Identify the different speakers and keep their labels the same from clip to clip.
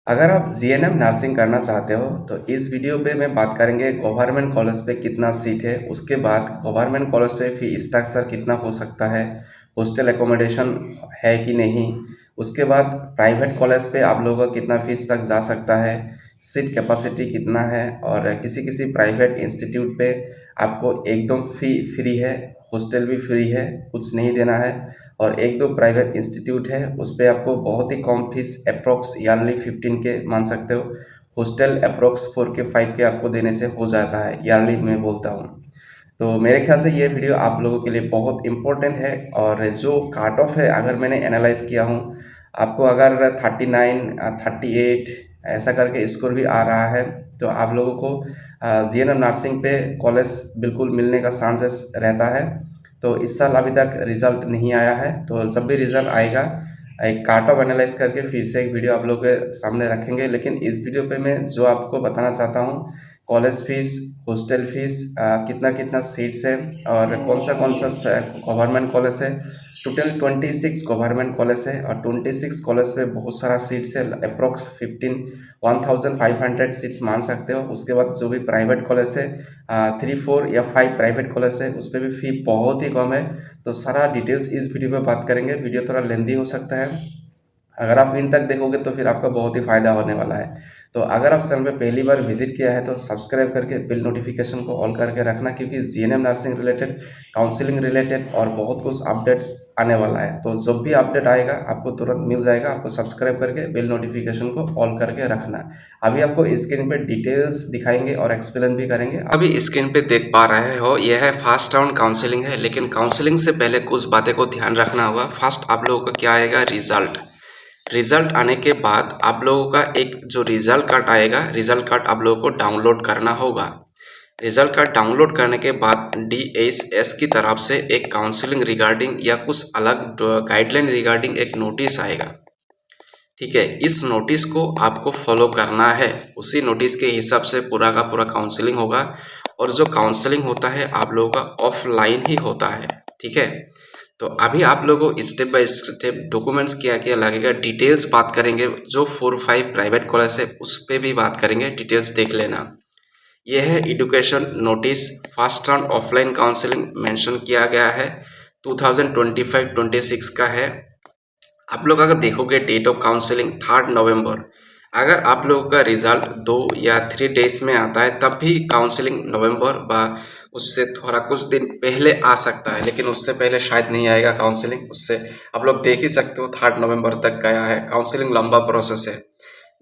Speaker 1: अगर आप GNM nursing करना चाहते हो तो इस वीडियो पे मैं बात करेंगे गवर्नमेंट कॉलेज पे कितना सीट है, उसके बाद गवर्नमेंट कॉलेज पे फी स्ट्रक्चर कितना हो सकता है, हॉस्टल एकोमोडेशन है कि नहीं, उसके बाद प्राइवेट कॉलेज पे आप लोगों का कितना फीस तक जा सकता है, सीट कैपेसिटी कितना है और किसी किसी प्राइवेट इंस्टीट्यूट पे आपको एकदम फी फ्री है, हॉस्टल भी फ्री है, कुछ नहीं देना है। और एक दो प्राइवेट इंस्टीट्यूट है उस पर आपको बहुत ही कम फीस अप्रोक्स ईयरली 15K मान सकते हो। हॉस्टल अप्रोक्स 4K 5K आपको देने से हो जाता है, ईयरली मैं बोलता हूँ। तो मेरे ख्याल से ये वीडियो आप लोगों के लिए बहुत इम्पोर्टेंट है। और जो काट ऑफ है अगर मैंने एनालाइज किया हूँ, आपको अगर 39 38 ऐसा करके स्कोर भी आ रहा है तो आप लोगों को जीएनएम नर्सिंग पे कॉलेज बिल्कुल मिलने का चांसेस रहता है। तो इस साल अभी तक रिज़ल्ट नहीं आया है, तो जब भी रिज़ल्ट आएगा एक काट ऑफ एनालाइज करके फिर से एक वीडियो आप लोगों के सामने रखेंगे। लेकिन इस वीडियो पे मैं जो आपको बताना चाहता हूँ, कॉलेज फीस, हॉस्टल फीस, कितना कितना सीट्स है और कौन सा गवर्नमेंट कॉलेज है। टोटल 26 गवर्नमेंट कॉलेज है और 26 कॉलेज पे बहुत सारा सीट्स है, अप्रोक्स 1500 सीट्स मान सकते हो। उसके बाद जो भी प्राइवेट कॉलेज है, 3 4 या 5 प्राइवेट कॉलेज है, उस पर भी फ़ी बहुत ही कम है। तो सारा डिटेल्स इस वीडियो में बात करेंगे। वीडियो थोड़ा लेंदी हो सकता है, अगर आप इन तक देखोगे तो फिर आपका बहुत ही फ़ायदा होने वाला है। तो अगर आप चैनल पे पहली बार विजिट किया है तो सब्सक्राइब करके बिल नोटिफिकेशन को ऑल करके रखना, क्योंकि GNM nursing related, counselling related और बहुत कुछ अपडेट आने वाला है। तो जब भी अपडेट आएगा आपको तुरंत मिल जाएगा। आपको सब्सक्राइब करके बिल नोटिफिकेशन को ऑल करके रखना। अभी आपको स्क्रीन पे डिटेल्स दिखाएंगे और एक्सप्लेन भी करेंगे। अभी स्क्रीन पे देख पा रहे हो, यह है फर्स्ट राउंड काउंसलिंग है, लेकिन काउंसलिंग से पहले कुछ बातें को ध्यान रखना होगा। फर्स्ट आप लोगों का क्या आएगा, रिजल्ट आने के बाद आप लोगों का एक जो रिजल्ट कार्ड आएगा, रिजल्ट कार्ड आप लोगों को डाउनलोड करना होगा। रिजल्ट कार्ड डाउनलोड करने के बाद DSS की तरफ से एक काउंसलिंग रिगार्डिंग या कुछ अलग गाइडलाइन रिगार्डिंग एक नोटिस आएगा। ठीक है, इस नोटिस को आपको फॉलो करना है। उसी नोटिस के हिसाब से पूरा का पूरा काउंसलिंग होगा। और जो काउंसलिंग होता है आप लोगों का ऑफलाइन ही होता है। ठीक है, तो अभी आप लोगों को स्टेप बाय स्टेप डॉक्यूमेंट्स क्या क्या लगेगा डिटेल्स बात करेंगे। जो 4 5 प्राइवेट कॉलेज है उस पर भी बात करेंगे, डिटेल्स देख लेना। यह है education notice, first round offline counselling mention किया गया है, 2025-26 का है। आप लोग अगर देखोगे डेट ऑफ काउंसलिंग 3 नवंबर। अगर आप लोगों का रिजल्ट 2 या 3 डेज में आता है तब भी काउंसलिंग नवंबर व उससे थोड़ा कुछ दिन पहले आ सकता है, लेकिन उससे पहले शायद नहीं आएगा काउंसलिंग। उससे आप लोग देख ही सकते हो 3 नवंबर तक गया है। काउंसलिंग लंबा प्रोसेस है,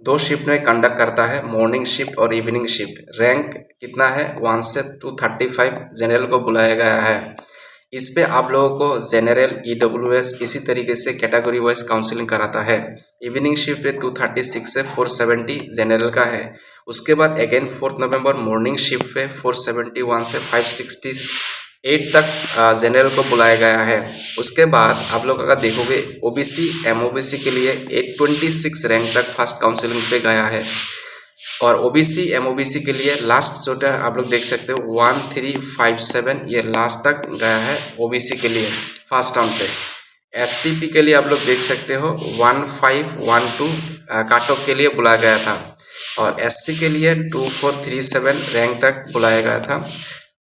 Speaker 1: 2 शिफ्ट में कंडक्ट करता है, मॉर्निंग शिफ्ट और इवनिंग शिफ्ट। रैंक कितना है, 1 से 235 जनरल को बुलाया गया है। इस पे आप लोगों को जनरल, EWS इसी तरीके से कैटेगरी वाइज काउंसलिंग कराता है। इवनिंग शिफ्ट पे 236 से 470 जनरल का है। उसके बाद अगेन 4 नवंबर मॉर्निंग शिफ्ट पे 471 से 568 तक जनरल को बुलाया गया है। उसके बाद आप लोग अगर देखोगे OBC MOBC के लिए 826 रैंक तक फर्स्ट काउंसलिंग पे गया है। और OBC MOBC के लिए लास्ट जो आप लोग देख सकते हो 1357, ये लास्ट तक गया है OBC के लिए फर्स्ट राउंड पे। STP के लिए आप लोग देख सकते हो 1512 काट ऑफ के लिए बुलाया गया था। और SC के लिए 2437 रैंक तक बुलाया गया था।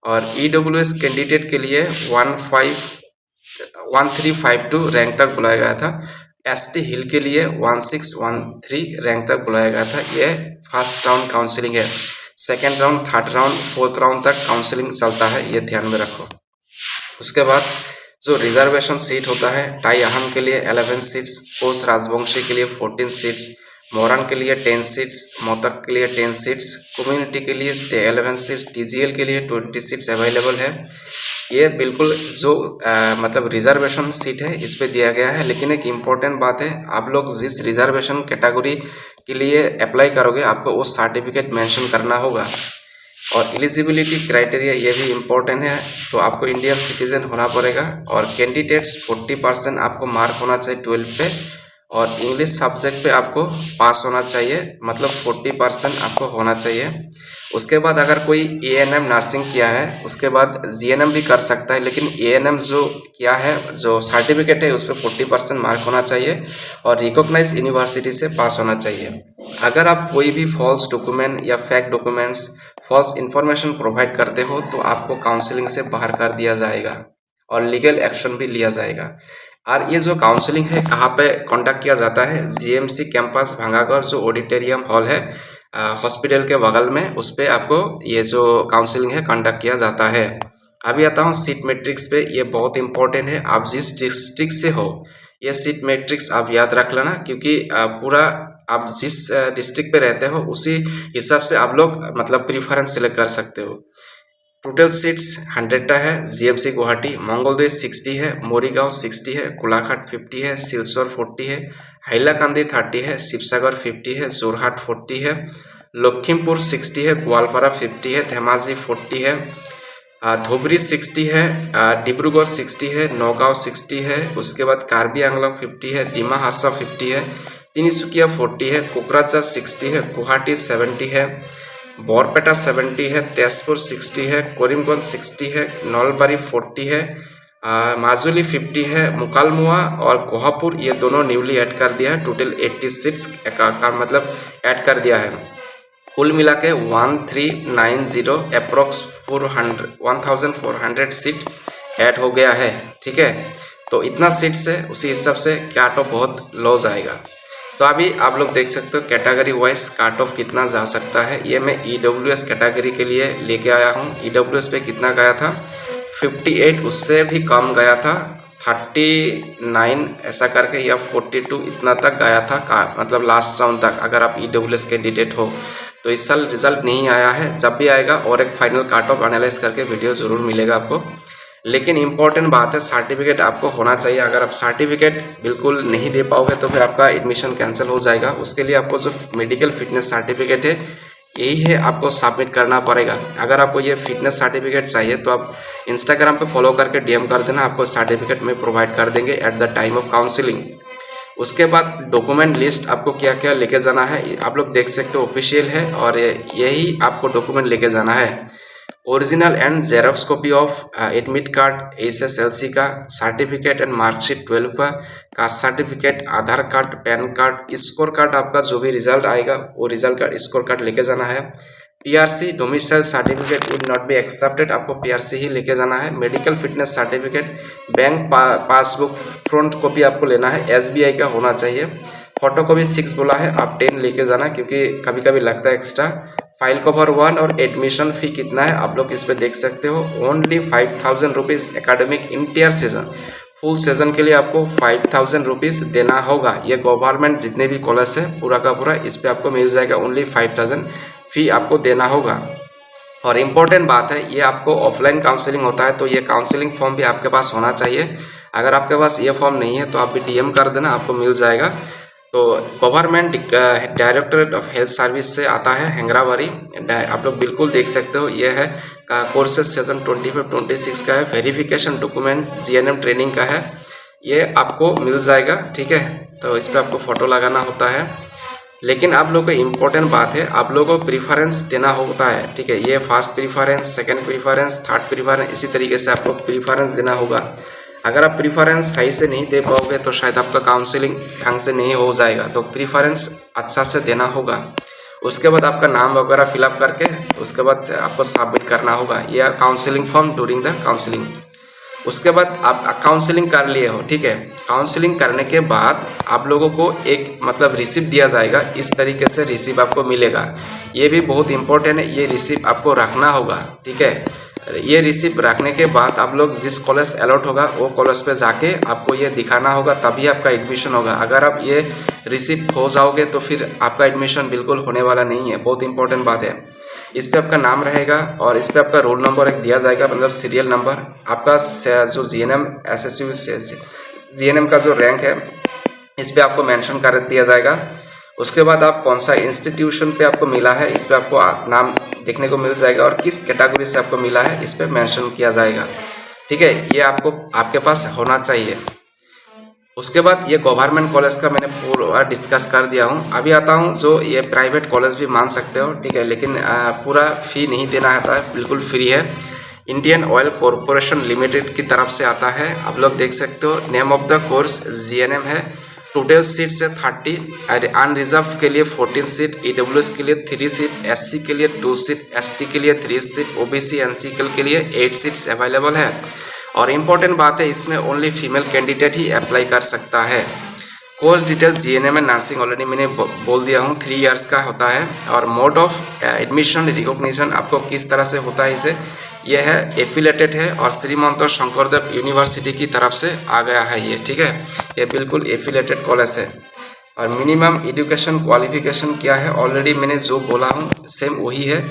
Speaker 1: और EWS कैंडिडेट के लिए 1352 रैंक तक बुलाया गया था। ST हिल के लिए 1613 रैंक तक बुलाया गया था। यह फर्स्ट राउंड काउंसलिंग है। Second round, third round, fourth round तक काउंसलिंग चलता है, ये ध्यान में रखो। उसके बाद जो रिजर्वेशन सीट होता है, टाई अहम के लिए 11 सीट्स, कोस राजवंशी के लिए 14 सीट्स, मोरन के लिए 10 सीट्स, मोतक के लिए 10 सीट्स, कम्युनिटी के लिए 11 सीट्स, TGL के लिए 20 सीट्स अवेलेबल है। ये बिल्कुल जो मतलब रिजर्वेशन सीट है इस पे दिया गया है। लेकिन एक इम्पॉर्टेंट बात है, आप लोग जिस रिजर्वेशन कैटेगरी के लिए अप्लाई करोगे आपको वो सर्टिफिकेट मेंशन करना होगा। और एलिजिबिलिटी क्राइटेरिया ये भी इम्पोर्टेंट है, तो आपको इंडियन सिटीजन होना पड़ेगा। और कैंडिडेट्स 40% आपको मार्क होना चाहिए 12 पे। और इंग्लिश सब्जेक्ट पे आपको पास होना चाहिए, मतलब 40% आपको होना चाहिए। उसके बाद अगर कोई एएनएम नर्सिंग किया है उसके बाद जीएनएम भी कर सकता है, लेकिन एएनएम जो किया है जो सर्टिफिकेट है उस पर 40% मार्क होना चाहिए और रिकॉग्नाइज यूनिवर्सिटी से पास होना चाहिए। अगर आप कोई भी फॉल्स डॉक्यूमेंट या fake documents, false information provide करते हो तो आपको काउंसलिंग से बाहर कर दिया जाएगा और लीगल एक्शन भी लिया जाएगा। और ये जो काउंसलिंग है कहाँ पे कंडक्ट किया जाता है, जीएमसी कैंपस भांगागढ़ जो ऑडिटोरियम हॉल है हॉस्पिटल के बगल में, उस पर आपको ये जो काउंसलिंग है कंडक्ट किया जाता है। अभी आता हूँ सीट मैट्रिक्स पे। ये बहुत इंपॉर्टेंट है, आप जिस डिस्ट्रिक्ट से हो ये सीट मैट्रिक्स आप याद रख लेना, क्योंकि पूरा आप जिस डिस्ट्रिक्ट पे रहते हो उसी हिसाब से आप लोग मतलब प्रीफरेंस सिलेक्ट कर सकते हो। टोटल सीट्स 100टा है। जीएमसी गुवाहाटी, मंगलदै 60 है, मोरीगांव 60 है, गोलाघाट 50 है, सिलचर 40 है, हाइलाकांदी 30 है, शिवसागर 50 है, जोरहाट 40 है, लखीमपुर 60 है, गोवालपारा 50 है, धेमाजी 40 है, धुबरी 60 है, डिब्रूगढ़ 60 है, नौगांव 60 है, उसके बाद कार्बी आंगलम 50 है, डिमा हासा 50 है, तिनसुकिया 40 है, कोकराझार 60 है, गुवाहाटी 70 है, बरपेटा 70 है, तेजपुर 60 है, करीमगंज 60 है, नलबारी 40 है, माजुली 50 है, मुकालमुआ और कोहापुर ये दोनों न्यूली ऐड कर दिया है। टोटल 80 सीट्स का मतलब ऐड कर दिया है। कुल मिला के 1390 अप्रोक्स 1400 सीट ऐड हो गया है। ठीक है, तो इतना सीट से उसी हिसाब से कट ऑफ बहुत लो जाएगा। तो अभी आप लोग देख सकते हो कैटेगरी वाइज कट ऑफ कितना जा सकता है। ये मैं ईडब्ल्यूएस कैटेगरी के लिए लेके आया हूँ। ईडब्ल्यूएस पे कितना गया था 58, उससे भी कम गया था 39 ऐसा करके, या 42 इतना तक गया था मतलब लास्ट राउंड तक। अगर आप ईडब्ल्यूएस कैंडिडेट हो तो इस साल रिजल्ट नहीं आया है, जब भी आएगा और एक फाइनल कट ऑफ एनालाइज करके वीडियो ज़रूर मिलेगा आपको। लेकिन इम्पॉर्टेंट बात है सर्टिफिकेट आपको होना चाहिए। अगर आप सर्टिफिकेट बिल्कुल नहीं दे पाओगे तो फिर आपका एडमिशन कैंसिल हो जाएगा। उसके लिए आपको जो मेडिकल फिटनेस सर्टिफिकेट है यही है आपको सबमिट करना पड़ेगा। अगर आपको ये फिटनेस सर्टिफिकेट चाहिए तो आप इंस्टाग्राम पे फॉलो करके डीएम कर देना, आपको सर्टिफिकेट में प्रोवाइड कर देंगे at the time of counselling. उसके बाद डॉक्यूमेंट लिस्ट आपको क्या क्या लेके जाना है आप लोग देख सकते हो, ऑफिशियल है और यही आपको डॉक्यूमेंट लेके जाना है। Original and xerox copy of admit card SSLC का, सर्टिफिकेट एंड मार्कशीट 12 का, caste certificate, Aadhaar card, PAN card, score card, आपका जो भी रिजल्ट आएगा वो रिजल्ट कार्ड स्कोर कार्ड लेके जाना है। PRC domicile certificate would not be accepted, आपको पीआरसी ही लेके जाना है। Medical fitness certificate, bank passbook front copy आपको लेना है, एसबीआई का होना चाहिए। फोटो कॉपी 6 बोला है, आप 10 लेके जाना क्योंकि कभी कभी लगता है एक्स्ट्रा। फाइल कवर 1 और एडमिशन फ़ी कितना है आप लोग इस पे देख सकते हो, only 5000 rupees academic entire season. Full season के लिए आपको 5000 रुपीज़ देना होगा। ये गवर्नमेंट जितने भी कॉलेज है पूरा का पूरा इस पर आपको मिल जाएगा, ओनली 5000 फ़ी आपको देना होगा। और इम्पोर्टेंट बात है ये आपको ऑफलाइन काउंसलिंग होता है तो ये काउंसलिंग फॉर्म भी आपके पास होना चाहिए। अगर आपके पास ये फॉर्म नहीं है तो आप भी डीएम कर देना, आपको मिल जाएगा। तो government directorate of health service से आता है हैंगराबारी, आप लोग बिल्कुल देख सकते हो। ये है कोर्सेज सीजन 25-26 का है। वेरिफिकेशन डॉक्यूमेंट जीएनएम ट्रेनिंग का है, ये आपको मिल जाएगा। ठीक है, तो इस पर आपको फ़ोटो लगाना होता है। लेकिन आप लोगों को इम्पोर्टेंट बात है आप लोगों को प्रीफरेंस देना होता है। ठीक है, ये first preference, second preference, third preference, इसी तरीके से आपको प्रीफरेंस देना होगा। अगर आप प्रीफरेंस सही से नहीं दे पाओगे तो शायद आपका काउंसलिंग ढंग से नहीं हो जाएगा, तो प्रीफरेंस अच्छा से देना होगा। उसके बाद आपका नाम वगैरह फिलअप करके उसके बाद आपको सबमिट करना होगा यह counselling form during the counselling. उसके बाद आप काउंसलिंग कर लिए हो, ठीक है, काउंसलिंग करने के बाद आप लोगों को एक मतलब रिसिप्ट दिया जाएगा। इस तरीके से रिसिप्ट आपको मिलेगा, ये भी बहुत इंपॉर्टेंट है, ये रिसिप्ट आपको रखना होगा। ठीक है, ये रिसिप्ट रखने के बाद आप लोग जिस कॉलेज अलॉट होगा वो कॉलेज पे जाके आपको ये दिखाना होगा, तभी आपका एडमिशन होगा। अगर आप ये रिसिप्ट खो जाओगे तो फिर आपका एडमिशन बिल्कुल होने वाला नहीं है, बहुत इंपॉर्टेंट बात है। इस पे आपका नाम रहेगा और इस पे आपका रोल नंबर एक दिया जाएगा, मतलब सीरियल नंबर, आपका जो जीएनएम एसएसयू जीएनएम का जो रैंक है इस पे आपको मेंशन कर दिया जाएगा। उसके बाद आप कौन सा इंस्टीट्यूशन पे आपको मिला है इस पे आपको नाम देखने को मिल जाएगा और किस कैटेगरी से आपको मिला है इस पे मेंशन किया जाएगा। ठीक है, ये आपको आपके पास होना चाहिए। उसके बाद ये गवर्नमेंट कॉलेज का मैंने पूरा डिस्कस कर दिया हूँ। अभी आता हूँ जो ये प्राइवेट कॉलेज भी मान सकते हो, ठीक है, लेकिन पूरा फ़ी नहीं देना आता है, बिल्कुल फ्री है। इंडियन ऑयल कॉरपोरेशन लिमिटेड की तरफ से आता है, आप लोग देख सकते हो। Name of the course GNM है। टोटल सीट्स है 30, अनरिजर्व के लिए 14 सीट, EWS के लिए 3 सीट, SC के लिए 2 सीट, ST के लिए 3 सीट, OBC NCL के लिए 8 सीट्स अवेलेबल है। और इम्पोर्टेंट बात है, इसमें ओनली फीमेल कैंडिडेट ही अप्लाई कर सकता है। कोर्स डिटेल GNM में नर्सिंग ऑलरेडी मैंने बोल दिया हूँ, 3 इयर्स का होता है। और मोड ऑफ एडमिशन रिकॉग्निशन आपको किस तरह से होता है, इसे यह है एफिलेटेड है और श्रीमंत शंकरदेव यूनिवर्सिटी की तरफ से आ गया है ये, ठीक है। ये बिल्कुल एफिलेटेड कॉलेज है। और मिनिमम एजुकेशन क्वालिफिकेशन क्या है, ऑलरेडी मैंने जो बोला हूँ सेम वही है।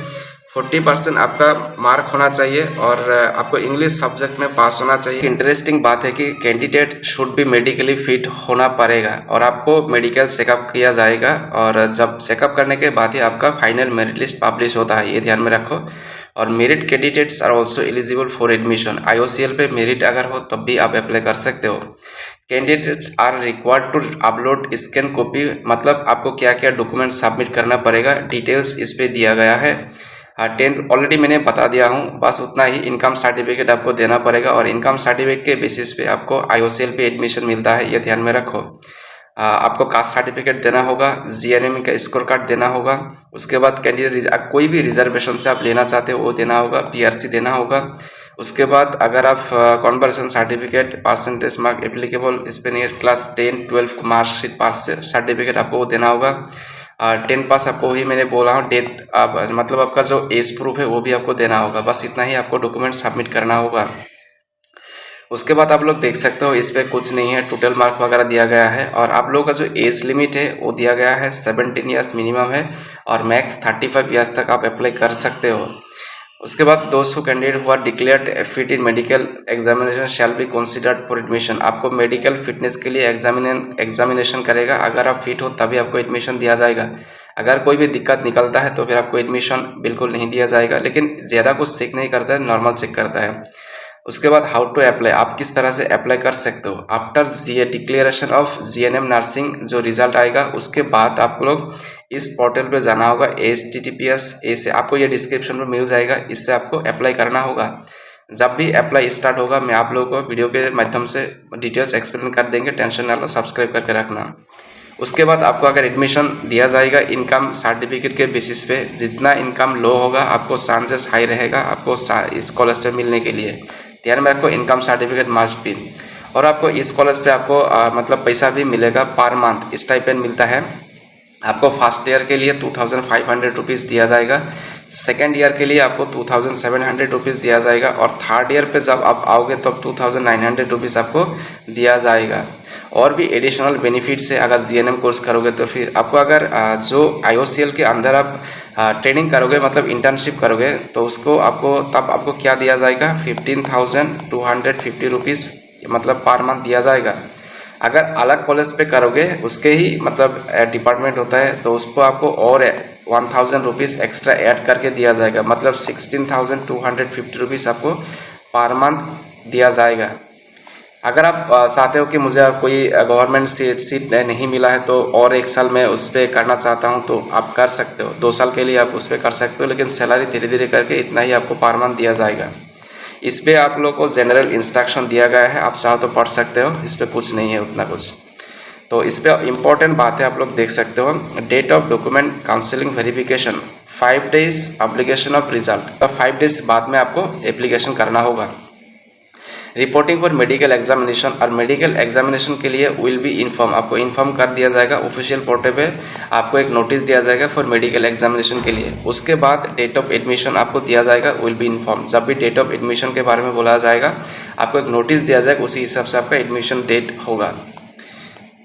Speaker 1: 40% आपका मार्क होना चाहिए और आपको इंग्लिश सब्जेक्ट में पास होना चाहिए। इंटरेस्टिंग बात है कि candidate should be medically fit होना पड़ेगा और आपको मेडिकल चेकअप किया जाएगा और जब चेकअप करने के बाद ही आपका फाइनल मेरिट लिस्ट पब्लिश होता है, ये ध्यान में रखो। और merit candidates are also eligible for admission. IOCL पे मेरिट अगर हो तब भी आप अप्लाई कर सकते हो। Candidates are required to upload scan copy, मतलब आपको क्या क्या डॉक्यूमेंट सबमिट करना पड़ेगा, डिटेल्स इस पे दिया गया है। 10 ऑलरेडी मैंने बता दिया हूँ, बस उतना ही। इनकम सर्टिफिकेट आपको देना पड़ेगा और इनकम सर्टिफिकेट के बेसिस पे आपको IOCL पे एडमिशन मिलता है, ये ध्यान में रखो। आपको कास्ट सर्टिफिकेट देना होगा, GNM का स्कोर कार्ड देना होगा। उसके बाद कैंडिडेट कोई भी रिजर्वेशन से आप लेना चाहते हो वो देना होगा, PRC देना होगा। उसके बाद अगर आप conversion certificate, percentage mark applicable, स्पेनियर क्लास 10, 12 मार्कशीट पास सर्टिफिकेट आपको वो देना होगा। 10 पास आपको ही मैंने बोला हूँ। डेथ मतलब आपका जो एज प्रूफ है वो भी आपको देना होगा। बस इतना ही आपको डॉक्यूमेंट सबमिट करना होगा। उसके बाद आप लोग देख सकते हो इस पर कुछ नहीं है, टोटल मार्क वगैरह दिया गया है। और आप लोगों का जो एज लिमिट है वो दिया गया है 17 ईयर्स मिनिमम है और मैक्स 35 ईयर्स तक आप अप्लाई कर सकते हो। उसके बाद दोस्तों कैंडिडेट हुआ declared fit in medical examination shall be considered for admission. आपको मेडिकल फिटनेस के लिए एग्जामिनेशन करेगा, अगर आप फिट हो तभी आपको एडमिशन दिया जाएगा। अगर कोई भी दिक्कत निकलता है तो फिर आपको एडमिशन बिल्कुल नहीं दिया जाएगा, लेकिन ज़्यादा कुछ चेक नहीं करता है, नॉर्मल चेक करता है। उसके बाद हाउ टू अप्लाई, आप किस तरह से अप्लाई कर सकते हो। After declaration of GNM nursing जो रिजल्ट आएगा उसके बाद आप लोग इस पोर्टल पे जाना होगा, HTTPS से आपको ये डिस्क्रिप्शन में मिल जाएगा, इससे आपको अप्लाई करना होगा। जब भी अप्लाई स्टार्ट होगा मैं आप लोगों को वीडियो के माध्यम से डिटेल्स एक्सप्लेन कर देंगे, टेंशन ना लो, सब्सक्राइब करके रखना। उसके बाद आपको अगर एडमिशन दिया जाएगा इनकम सर्टिफिकेट के बेसिस पे, जितना इनकम लो होगा आपको चांसेस हाई रहेगा आपको इस कॉलेज पे मिलने के लिए। ध्यान में रखो, इनकम सर्टिफिकेट मस्ट बी। और आपको इस कॉलेज पे आपको मतलब पैसा भी मिलेगा, पर मंथ स्टाइपेंड मिलता है। आपको फर्स्ट ईयर के लिए 2500 रुपीज़ दिया जाएगा, सेकेंड ईयर के लिए आपको 2700 रुपीज़ दिया जाएगा और थर्ड ईयर पे जब आप आओगे तब 2900 रुपीज़ आपको दिया जाएगा। और भी एडिशनल बेनिफिट्स है, अगर GNM कोर्स करोगे तो फिर आपको अगर जो IOCL के अंदर आप ट्रेनिंग करोगे, मतलब इंटर्नशिप करोगे, तो उसको आपको तब आपको क्या दिया जाएगा, 15,250 रुपीज़ मतलब पर मंथ दिया जाएगा। अगर अलग कॉलेज पे करोगे, उसके ही मतलब डिपार्टमेंट होता है, तो उसको आपको और 1000 रुपीज़ एक्स्ट्रा ऐड करके दिया जाएगा, मतलब 16,250 रुपीज़ आपको पर मंथ दिया जाएगा। अगर आप चाहते हो कि मुझे कोई गवर्नमेंट सीट नहीं मिला है तो और 1 साल में उस पर करना चाहता हूं, तो आप कर सकते हो। 2 साल के लिए आप उस पर कर सकते हो, लेकिन सैलरी धीरे धीरे करके इतना ही आपको पर मंथ दिया जाएगा। इस पर आप लोग को जनरल इंस्ट्रक्शन दिया गया है, आप चाहो तो पढ़ सकते हो, इस पर कुछ नहीं है उतना कुछ। तो इस पर इम्पोर्टेंट बात है, आप लोग देख सकते हो। Date of document counselling verification 5 days application of result, तो 5 डेज बाद में आपको एप्लीकेशन करना होगा। रिपोर्टिंग फॉर मेडिकल एग्जामिनेशन, और मेडिकल एग्जामिनेशन के लिए विल बी इन्फॉर्म, आपको इन्फॉर्म कर दिया जाएगा ऑफिशियल पोर्टल पे, आपको एक नोटिस दिया जाएगा फॉर मेडिकल एग्जामिनेशन के लिए। उसके बाद डेट ऑफ एडमिशन आपको दिया जाएगा, विल बी इन्फॉर्म। जब भी डेट ऑफ एडमिशन के बारे में बोला जाएगा आपको एक नोटिस दिया जाएगा, उसी हिसाब से आपका एडमिशन डेट होगा।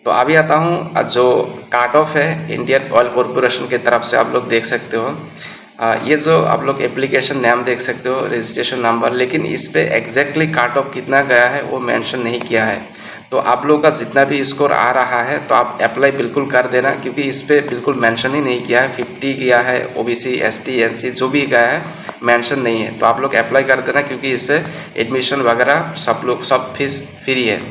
Speaker 1: तो अभी आता हूँ जो काट ऑफ है इंडियन ऑयल कॉरपोरेशन की तरफ से, आप लोग देख सकते हो। ये जो आप लोग एप्लीकेशन नाम देख सकते हो, रजिस्ट्रेशन नंबर, लेकिन इस पे एग्जैक्टली काट ऑफ कितना गया है वो मेंशन नहीं किया है। तो आप लोगों का जितना भी स्कोर आ रहा है तो आप अप्लाई बिल्कुल कर देना, क्योंकि इस पे बिल्कुल मेंशन ही नहीं किया है। 50 किया है, OBC ST NC जो भी गया है मेंशन नहीं है, तो आप लोग अप्लाई कर देना, क्योंकि इस पर एडमिशन वगैरह सब फीस फ्री है।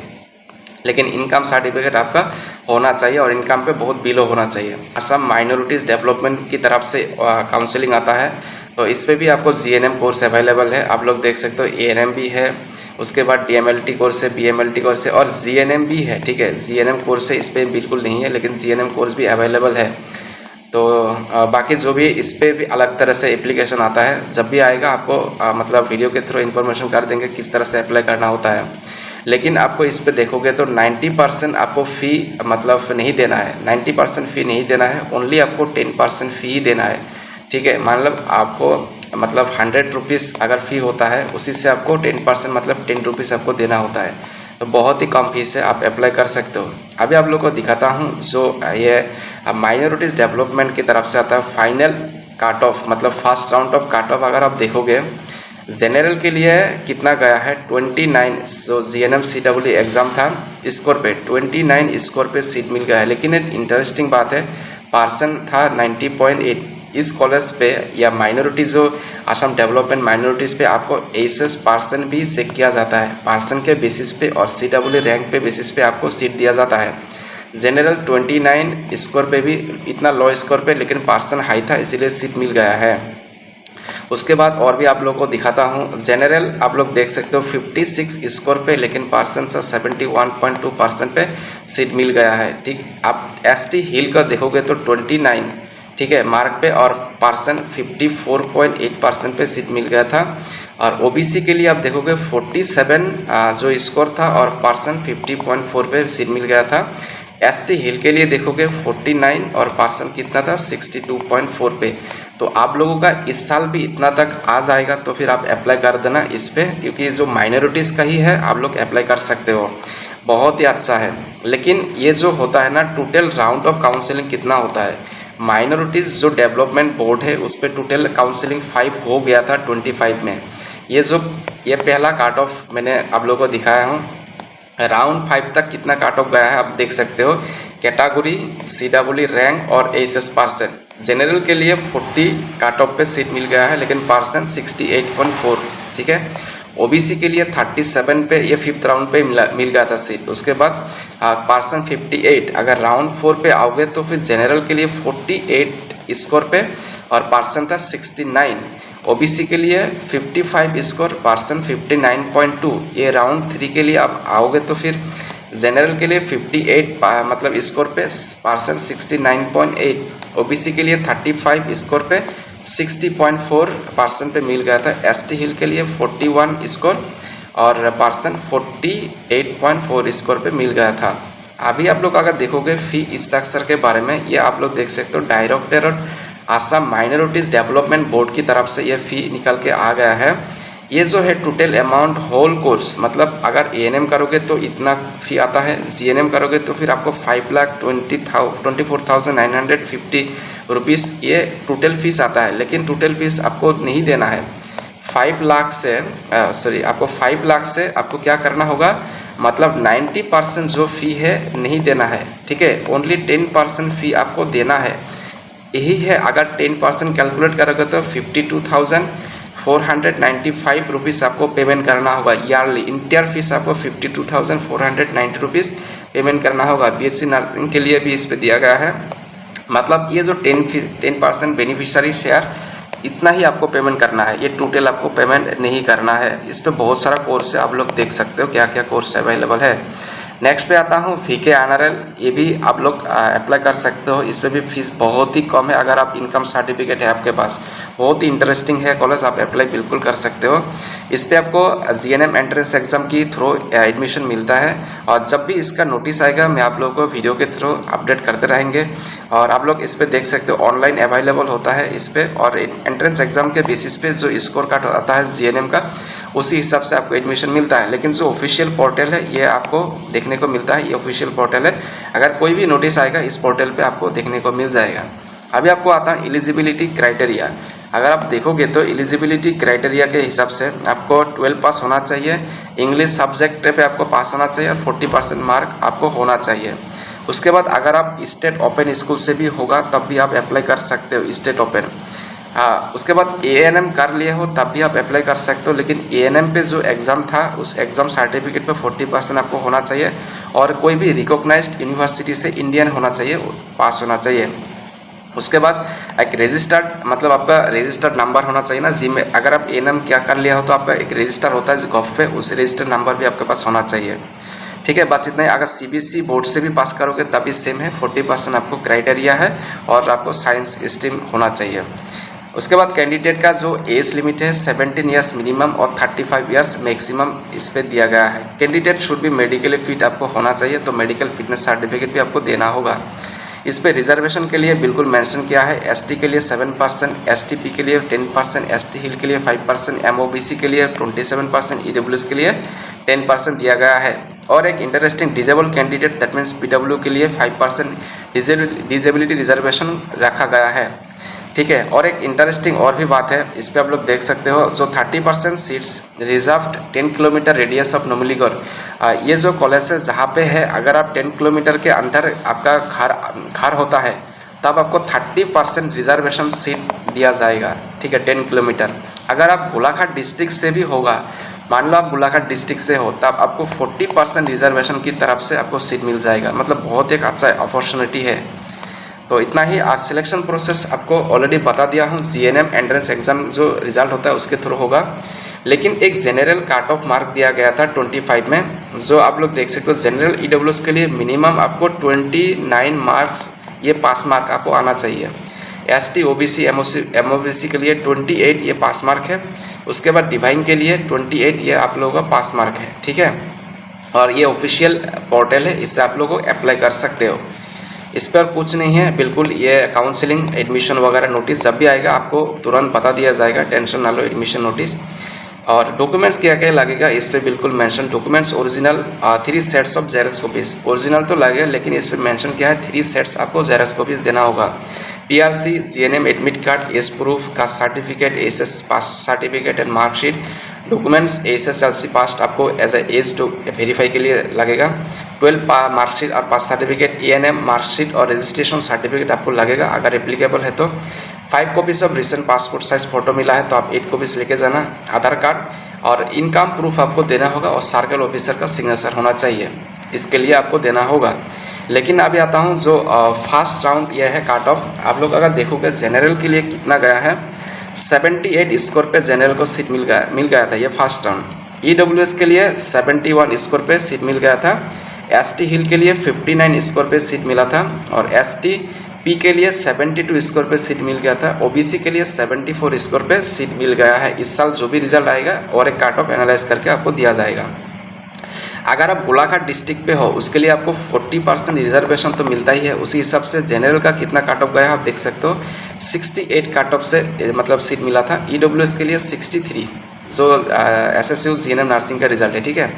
Speaker 1: लेकिन इनकम सर्टिफिकेट आपका होना चाहिए और इनकम पे बहुत बिलो होना चाहिए। असम माइनॉरिटीज़ डेवलपमेंट की तरफ से काउंसलिंग आता है, तो इस पर भी आपको GNM कोर्स अवेलेबल है। आप लोग देख सकते हो ANM भी है, उसके बाद DMLT कोर्स है, BMLT कोर्स है और GNM भी है। ठीक है, GNM कोर्स है, इस पर बिल्कुल नहीं है, लेकिन GNM कोर्स भी अवेलेबल है। तो बाकी जो भी इस पर भी अलग तरह से एप्लीकेशन आता है, जब भी आएगा आपको मतलब वीडियो के थ्रू इन्फॉर्मेशन कर देंगे किस तरह से अप्लाई करना होता है। लेकिन आपको इस पे देखोगे तो 90% आपको फ़ी मतलब नहीं देना है, 90% फ़ी नहीं देना है, ओनली आपको 10% फ़ी ही देना है। ठीक है, मतलब आपको मतलब 100 रुपीज़ अगर फ़ी होता है, उसी से आपको 10% मतलब 10 रुपीज़ आपको देना होता है। तो बहुत ही कम फीस है, आप अप्लाई कर सकते हो। अभी आप लोग को दिखाता हूँ जो ये माइनॉरिटीज़ डेवलपमेंट की तरफ से आता है फाइनल काट ऑफ, मतलब फर्स्ट राउंड ऑफ काट ऑफ। अगर आप देखोगे जनरल के लिए कितना गया है 29, जो GNM CEE एग्ज़ाम था स्कोर पे 29 स्कोर पे सीट मिल गया है। लेकिन एक इंटरेस्टिंग बात है, पर्सन था 90.8। इस कॉलेज पे या माइनॉरिटी जो असम डेवलपमेंट माइनॉरिटीज़ पे आपको एसएस पर्सन भी चेक किया जाता है, पर्सन के बेसिस पे और CEE रैंक पे बेसिस पे आपको सीट दिया जाता है। जनरल 29 स्कोर पे भी इतना लो स्कोर पे, लेकिन पर्सन हाई था इसीलिए सीट मिल गया है। उसके बाद और भी आप लोगों को दिखाता हूँ। जनरल आप लोग देख सकते हो 56 स्कोर पे, लेकिन पर्सन से 71.2% पे सीट मिल गया है। ठीक, आप ST हिल का देखोगे तो 29 ठीक है मार्क पे और पर्सन 54.8% पे सीट मिल गया था। और OBC के लिए आप देखोगे 47 जो स्कोर था और पर्सन 50.4 पे सीट मिल गया था। ST हिल के लिए देखोगे 49 और पर्सन कितना था 62.4 पे। तो आप लोगों का इस साल भी इतना तक आ जाएगा, तो फिर आप अप्लाई कर देना इस पे, क्योंकि जो माइनॉरिटीज़ का ही है, आप लोग अप्लाई कर सकते हो, बहुत ही अच्छा है। लेकिन ये जो होता है ना, टोटल राउंड ऑफ काउंसलिंग कितना होता है, माइनॉरिटीज़ जो डेवलपमेंट बोर्ड है उस पर टोटल काउंसलिंग 5 हो गया था 25 में। ये पहला काट ऑफ मैंने आप लोगों को दिखाया हूँ। राउंड 5 तक कितना काट ऑफ गया है आप देख सकते हो। कैटेगरी, CEE रैंक और एसएस पर्सन। जनरल के लिए 40 काट ऑफ पे सीट मिल गया है, लेकिन पर्सन 68.4। ठीक है, OBC के लिए 37 पे ये 5th राउंड पे मिल गया था सीट। उसके बाद पर्सन 58। अगर राउंड 4 पे आओगे तो फिर जनरल के लिए 48 स्कोर पे और पर्सन था 69। OBC के लिए 55 स्कोर, पर्सन 59.2। ये राउंड 3 के लिए आप आओगे तो फिर जनरल के लिए 58 मतलब स्कोर पे पर्सन 69.8। OBC के लिए 35 स्कोर पे 60.4% पे मिल गया था। ST हिल के लिए 41 स्कोर और पर्सन 48.4 स्कोर पे मिल गया था। अभी आप लोग अगर देखोगे फी स्ट्रक्चर के बारे में, ये आप लोग देख सकते हो directorate Assam minorities development board की तरफ से ये फ़ी निकल के आ गया है। ये जो है टोटल अमाउंट होल कोर्स, मतलब अगर ANM करोगे तो इतना फ़ी आता है, GNM करोगे तो फिर आपको 5,24,950 रुपीज़ ये टोटल फीस आता है। लेकिन टोटल फीस आपको नहीं देना है। 5 लाख से आपको 5 लाख से आपको क्या करना होगा, मतलब 90% जो फ़ी है नहीं देना है। ठीक है, ओनली 10% फ़ी आपको देना है, यही है। अगर 10% कैलकुलेट करोगे तो 52,495 रुपीज़ आपको पेमेंट करना होगा ईयरली। इंटर फीस आपको 52,490 रुपीज़ पेमेंट करना होगा। BSc नर्सिंग के लिए भी इस पे दिया गया है, मतलब ये जो 10% बेनिफिशियरी शेयर इतना ही आपको पेमेंट करना है, ये टोटल आपको पेमेंट नहीं करना है। इस पर बहुत सारा कोर्स है, आप लोग देख सकते हो क्या क्या कोर्स अवेलेबल है। नेक्स्ट पे आता हूँ VK NRL, ये भी आप लोग अप्लाई कर सकते हो। इस पर भी फीस बहुत ही कम है, अगर आप इनकम सर्टिफिकेट है आपके पास, बहुत ही इंटरेस्टिंग है कॉलेज, आप अप्लाई बिल्कुल कर सकते हो। इस पर आपको GNM एंट्रेंस एग्जाम की थ्रू एडमिशन मिलता है, और जब भी इसका नोटिस आएगा मैं आप लोगों को वीडियो के थ्रू अपडेट करते रहेंगे। और आप लोग इस पर देख सकते हो ऑनलाइन अवेलेबल होता है इस पर, और एंट्रेंस एग्जाम के बेसिस पे जो स्कोर कार्ड आता है GNM का, उसी हिसाब से आपको एडमिशन मिलता है। लेकिन जो ऑफिशियल पोर्टल है ये आपको देखने को मिलता है, ये ऑफिशियल पोर्टल है, अगर कोई भी नोटिस आएगा इस पोर्टल पे आपको देखने को मिल जाएगा। अभी आपको आता है एलिजिबिलिटी क्राइटेरिया। अगर आप देखोगे तो एलिजिबिलिटी क्राइटेरिया के हिसाब से आपको 12 पास होना चाहिए, इंग्लिश सब्जेक्ट पे आपको पास होना चाहिए और 40% मार्क आपको होना चाहिए। उसके बाद अगर आप स्टेट ओपन स्कूल से भी होगा तब भी आप अप्लाई कर सकते हो, स्टेट ओपन। उसके बाद ANM कर लिए हो तब भी आप अप्लाई कर सकते हो, लेकिन ANM पे जो एग्ज़ाम था उस एग्ज़ाम सर्टिफिकेट पे 40% आपको होना चाहिए और कोई भी रिकॉग्नाइज्ड यूनिवर्सिटी से इंडियन होना चाहिए, पास होना चाहिए। उसके बाद एक रजिस्टर्ड, मतलब आपका रजिस्टर्ड नंबर होना चाहिए ना जी में। अगर आप ANM क्या कर लिया हो तो आपका एक रजिस्टर होता है गॉव पे, उस रजिस्टर्ड नंबर भी आपके पास होना चाहिए। ठीक है, बस इतना ही। अगर CBSE बोर्ड से भी पास करोगे तभी सेम है, 40% आपको क्राइटेरिया है और आपको साइंस स्ट्रीम होना चाहिए। उसके बाद कैंडिडेट का जो एज लिमिट है 17 ईयर्स मिनिमम और 35 ईयर्स मैक्सिमम इस पर दिया गया है। कैंडिडेट शुड भी मेडिकली फिट आपको होना चाहिए, तो मेडिकल फिटनेस सर्टिफिकेट भी आपको देना होगा। इस पे रिजर्वेशन के लिए बिल्कुल मेंशन किया है, ST के लिए 7%, STP के लिए 10%, ST हिल के लिए 5%, MOBC के लिए 27%, EWS के लिए 10% दिया गया है। और एक interesting disable candidate that means PW के लिए 5% डिजेबिलिटी रिजर्वेशन रखा गया है। ठीक है, और एक इंटरेस्टिंग और भी बात है, इस पर आप लोग देख सकते हो, जो 30% seats reserved 10 kilometre radius of Numaligarh, ये जो कॉलेज है जहाँ पे है, अगर आप 10 किलोमीटर के अंदर आपका घर होता है तब आपको 30% रिजर्वेशन सीट दिया जाएगा। ठीक है, 10 किलोमीटर। अगर आप गोलाघाट डिस्ट्रिक्ट से भी होगा, मान लो आप गोलाघाट डिस्ट्रिक्ट से हो, तब आपको 40% रिजर्वेशन की तरफ से आपको सीट मिल जाएगा। मतलब बहुत एक अच्छा अपॉर्चुनिटी है। तो इतना ही। आज सिलेक्शन प्रोसेस आपको ऑलरेडी बता दिया हूँ, GNM एंट्रेंस एग्जाम जो रिजल्ट होता है उसके थ्रू होगा। लेकिन एक जनरल काट ऑफ मार्क दिया गया था 25 में, जो आप लोग देख सकते हो। जनरल EWS के लिए मिनिमम आपको 29 मार्क्स, ये पास मार्क आपको आना चाहिए। ST OBC MOBC के लिए 28 ये पास मार्क है। उसके बाद डिवाइन के लिए 28 ये आप लोगों का पास मार्क है। ठीक है, और ये ऑफिशियल पोर्टल है, इससे आप लोग अप्लाई कर सकते हो। इस पर कुछ नहीं है बिल्कुल। ये काउंसलिंग एडमिशन वगैरह नोटिस जब भी आएगा आपको तुरंत बता दिया जाएगा, टेंशन ना लो। एडमिशन नोटिस और डॉक्यूमेंट्स क्या क्या लगेगा इस पर बिल्कुल mention. Documents original 3 sets of xerox copies, original तो लगेगा लेकिन इस पर मेंशन किया है 3 सेट्स आपको जेरॉक्स कॉपीज देना होगा। PRC, GNM admit card, age proof, caste certificate, SS pass certificate and marksheet. Documents SSLC pass आपको एज एज टू वेरीफाई के लिए लगेगा। 12 मार्कशीट और पास सर्टिफिकेट, ANM मार्कशीट और रजिस्ट्रेशन सर्टिफिकेट आपको लगेगा अगर एप्लीकेबल है तो। 5 copies of recent passport size photo मिला है तो आप 8 कॉपीज लेके जाना। आधार कार्ड और इनकम प्रूफ आपको देना होगा और सर्कल ऑफिसर का सिग्नेचर होना चाहिए, इसके लिए आपको देना होगा। लेकिन अभी आता हूँ जो फर्स्ट राउंड यह है काट ऑफ। आप लोग अगर देखोगे जनरल के लिए कितना गया है, 78 स्कोर पे जनरल को सीट मिल गया था, ये फर्स्ट राउंड। EWS के लिए 71 स्कोर पे सीट मिल गया था। ST हिल के लिए 59 स्कोर पे सीट मिला था और STP के लिए 72 स्कोर पे सीट मिल गया था। OBC के लिए 74 स्कोर पे सीट मिल गया है। इस साल जो भी रिजल्ट आएगा और एक काट ऑफ एनालाइज करके आपको दिया जाएगा। अगर आप गोलाघाट डिस्ट्रिक्ट पे हो उसके लिए आपको 40% रिजर्वेशन तो मिलता ही है, उसी हिसाब से जनरल का कितना काट ऑफ गया आप देख सकते हो। 68 काट ऑफ से मतलब सीट मिला था। EWS के लिए 63 जो SSU GNM नर्सिंग का रिजल्ट है। ठीक है,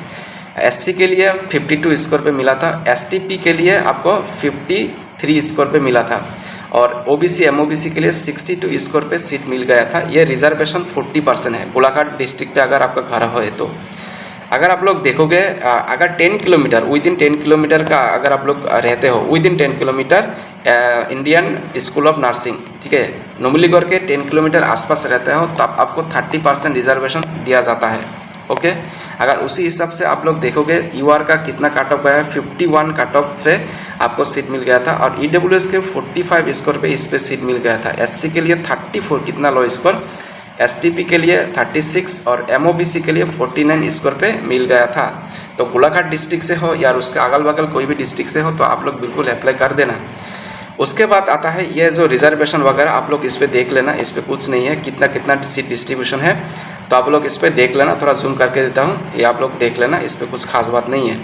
Speaker 1: SC के लिए 52 स्कोर पे मिला था। STP के लिए आपको 53 स्कोर पे मिला था और OBC MOBC के लिए 62 स्कोर पे सीट मिल गया था। ये रिजर्वेशन 40% है गोलाघाट डिस्ट्रिक्ट पे अगर आपका घर हो तो। अगर आप लोग देखोगे अगर 10 किलोमीटर विद इन 10 किलोमीटर का अगर आप लोग रहते हो with in 10 kilometre Indian school of nursing, ठीक है, नुमलीगढ़ के 10 किलोमीटर आसपास रहते हो तब आपको 30% रिजर्वेशन दिया जाता है। ओके, अगर उसी हिसाब से आप लोग देखोगे UR का कितना काट ऑफ गया है, 51 काट ऑफ से आपको सीट मिल गया था और EWS के 45 स्कोर पे इस पर सीट मिल गया था। SC के लिए 34 कितना लो स्कोर, STP के लिए 36 और MOBC के लिए 49 स्कोर पे मिल गया था। तो गोलाघाट डिस्ट्रिक्ट से हो या उसके अगल बगल कोई भी डिस्ट्रिक्ट से हो तो आप लोग बिल्कुल अप्लाई कर देना। उसके बाद आता है ये जो रिजर्वेशन वगैरह, आप लोग इस पर देख लेना, इस पर कुछ नहीं है, कितना कितना सीट डिस्ट्रीब्यूशन है तो आप लोग इस पर देख लेना। थोड़ा जूम करके देता हूँ, ये आप लोग देख लेना, इस पर कुछ खास बात नहीं है।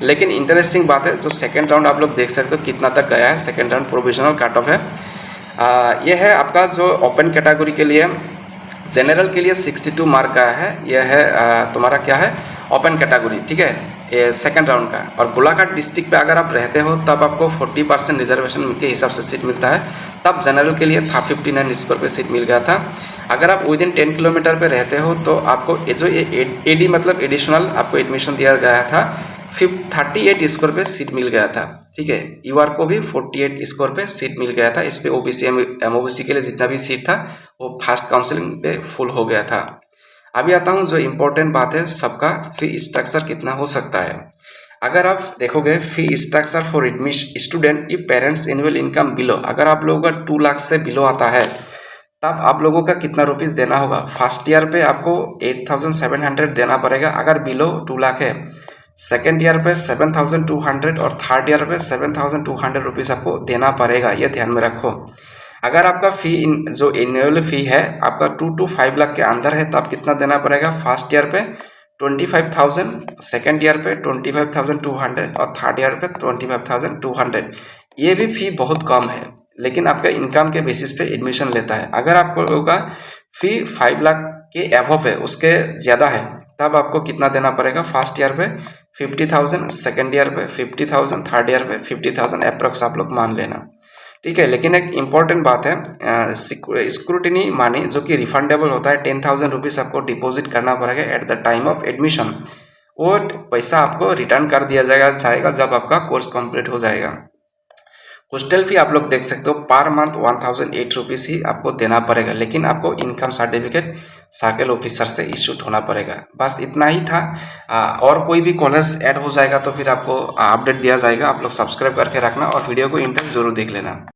Speaker 1: लेकिन इंटरेस्टिंग बात है जो सेकेंड राउंड आप लोग देख सकते हो कितना तक गया है। सेकेंड राउंड प्रोविजनल काट ऑफ है। यह है आपका जो ओपन कैटेगरी के लिए, जनरल के लिए 62 मार्क का है। यह है तुम्हारा क्या है ओपन कैटेगरी, ठीक है, ये सेकंड राउंड का। और गोलाघाट डिस्ट्रिक्ट पे अगर आप रहते हो तब आपको 40% रिजर्वेशन के हिसाब से सीट मिलता है। तब जनरल के लिए था 59 स्कोर पे सीट मिल गया था। अगर आप विद इन 10 किलोमीटर पे रहते हो तो आपको जो ये AD मतलब एडिशनल आपको एडमिशन दिया गया था, 38 स्कोर पे सीट मिल गया था। ठीक है। यूआर को भी 48 स्कोर पे सीट मिल गया था। इस पे ओबीसी एमओबीसी के लिए जितना भी सीट था वो फर्स्ट काउंसलिंग पे फुल हो गया था। अभी आता हूँ जो इम्पोर्टेंट बात है, सबका फी स्ट्रक्चर कितना हो सकता है। अगर आप देखोगे fee structure for admission student if parents annual income below, अगर आप लोगों का 2 लाख से बिलो आता है तब आप लोगों का कितना रुपीज़ देना होगा। फर्स्ट ईयर पे आपको 8700 देना पड़ेगा अगर बिलो 2 लाख है। सेकेंड ईयर पे 7200 और थर्ड ईयर पे 7200 रुपीज़ आपको देना पड़ेगा, ये ध्यान में रखो। अगर आपका फ़ी जो एनुअल फ़ी है आपका 2 to 5 लाख के अंदर है तो आप कितना देना पड़ेगा। फर्स्ट ईयर पे 25,000, सेकेंड ईयर पे 25,200 और थर्ड ईयर पे 25,200। ये भी फ़ी बहुत कम है लेकिन आपका इनकम के बेसिस पे एडमिशन लेता है। अगर आप लोगों का फ़ी 5 लाख के एबव है, उसके ज़्यादा है, तब आपको कितना देना पड़ेगा। फर्स्ट ईयर पे 50,000, सेकेंड ईयर पे 50,000, थर्ड ईयर पे 50,000 अप्रॉक्स आप लोग मान लेना, ठीक है। लेकिन एक इम्पॉर्टेंट बात है, स्क्रूटिनी मनी जो कि रिफंडेबल होता है 10,000 रुपीज़ आपको डिपॉजिट करना पड़ेगा at the time of admission. वो पैसा आपको रिटर्न कर दिया जाएगा जब आपका कोर्स कंप्लीट हो जाएगा। हॉस्टल फी आप लोग देख सकते हो पर मंथ 1008 रुपीज़ ही आपको देना पड़ेगा, लेकिन आपको इनकम सर्टिफिकेट सर्कल ऑफिसर से इशूड होना पड़ेगा। बस इतना ही था। और कोई भी कॉलेज ऐड हो जाएगा तो फिर आपको अपडेट दिया जाएगा। आप लोग सब्सक्राइब करके रखना और वीडियो को इन तक जरूर देख लेना।